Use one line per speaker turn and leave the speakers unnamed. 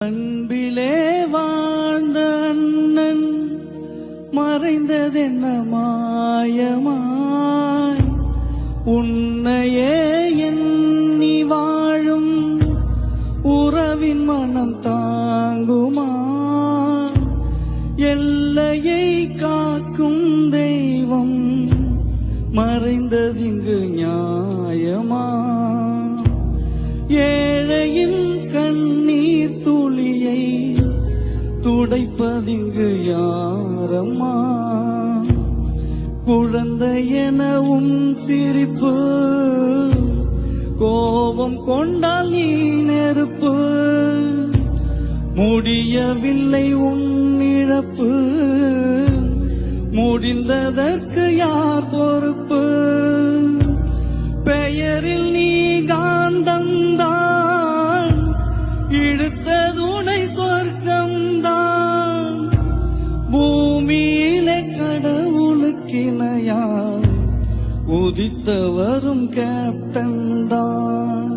அன்பிலே வாழ்ந்த அண்ணன் மறைந்ததென்ன மாயமாய், உன்னையே எண்ணி வாழும் உறவின் மனம் தாங்குமா? எல்லையை காக்கும் தெய்வம் மறைந்ததிங்கு நியாயமா? ஏழையின் கண்ணீர் துளியை துடைப்பதிங்கு யாரம்மா? குழந்தையெனவும் சிரிப்பு, கோபம் கொண்டால் நீ நெருப்பு. முடியவில்லை உன் இழப்பு, முடிந்ததற்கு யார் பொறுப்பு? பெயரில் நீ காந்தம்தான், இழுத்ததுணை சொர்க்கம்தான். பூமியிலே கடவுளுக்கிணையா உதித்தவரும் கேப்டன் தான்.